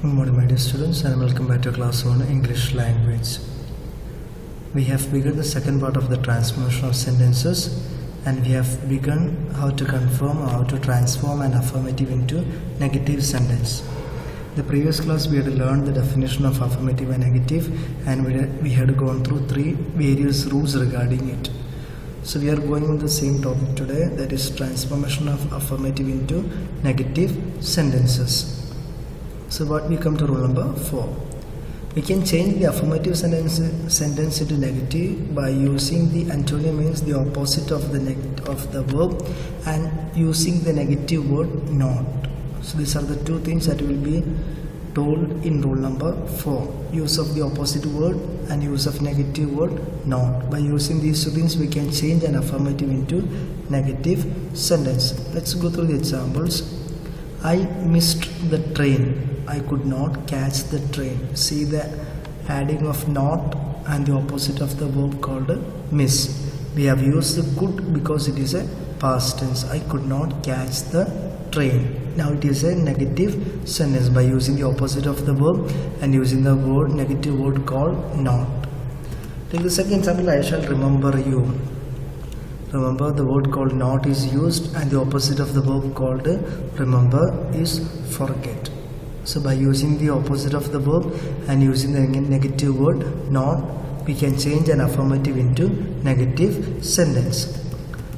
Good morning, my dear students, and welcome back to class on English language. We have begun the second part of the transformation of sentences, and we have begun how to confirm or how to transform an affirmative into negative sentence. The previous class we had learned the definition of affirmative and negative, and we had gone through three various rules regarding it. So we are going on the same topic today, that is transformation of affirmative into negative sentences. So what we come to rule number 4. We can change the affirmative sentence into negative by using the antonym, means the opposite of the verb, and using the negative word not. So these are the two things that will be told in rule number 4. Use of the opposite word and use of negative word not. By using these two things we can change an affirmative into negative sentence. Let's go through the examples. I missed the train. I could not catch the train. See the adding of not and the opposite of the verb called miss. We have used the could because it is a past tense. I could not catch the train. Now it is a negative sentence by using the opposite of the verb and using the negative word called not. Take the second example. I shall remember you. Remember, the word called not is used and the opposite of the verb called remember is forget. So by using the opposite of the verb and using the negative word not, we can change an affirmative into negative sentence.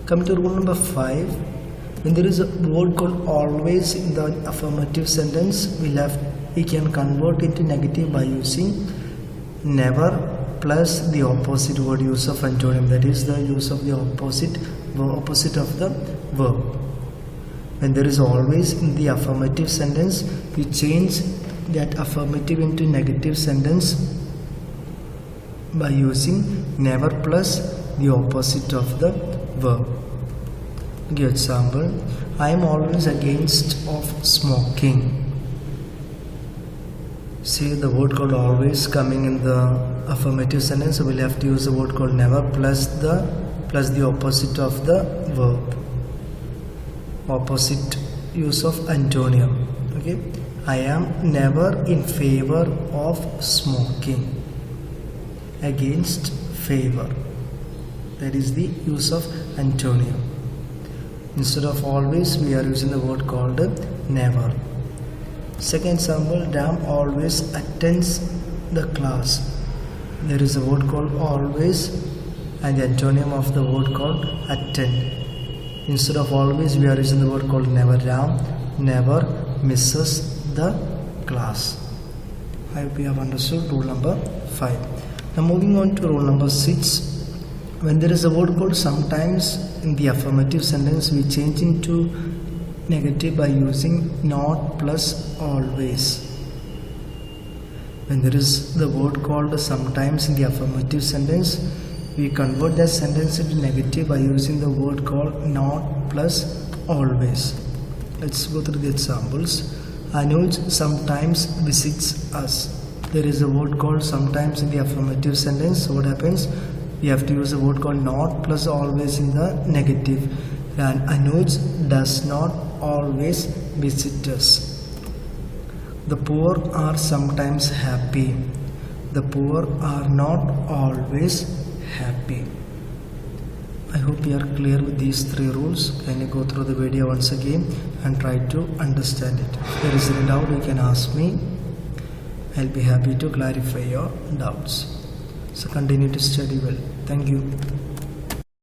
Come to rule number 5. When there is a word called always in the affirmative sentence, we can convert into negative by using never plus the opposite word, use of antonym, that is the use of the opposite of the verb. When there is always in the affirmative sentence, we change that affirmative into negative sentence by using never plus the opposite of the verb. Give example. I am always against of smoking. See the word called always coming in the affirmative sentence, so we'll have to use the word called never plus the opposite of the verb. Opposite use of antonym. Okay, I am never in favor of smoking. Against favor, that is the use of antonym. Instead of always we are using the word called never. Second example, Ram always attends the class. There is a word called always and the antonym of the word called attend. Instead of always we are using the word called never. Ram never misses the class. I hope you have understood rule number 5. Now moving on to rule number 6. When there is a word called sometimes in the affirmative sentence, we change into negative by using not plus always. When there is the word called sometimes in the affirmative sentence, we convert that sentence into negative by using the word called not plus always. Let's go through the examples. Anuj sometimes visits us. There is a word called sometimes in the affirmative sentence. So what happens? We have to use a word called not plus always in the negative. And Anuj does not always visit us. The poor are sometimes happy. The poor are not always happy. I hope you are clear with these 3 rules. Kindly go through the video once again and try to understand it. If there is any doubt, you can ask me. I'll be happy to clarify your doubts. So continue to study well. Thank you.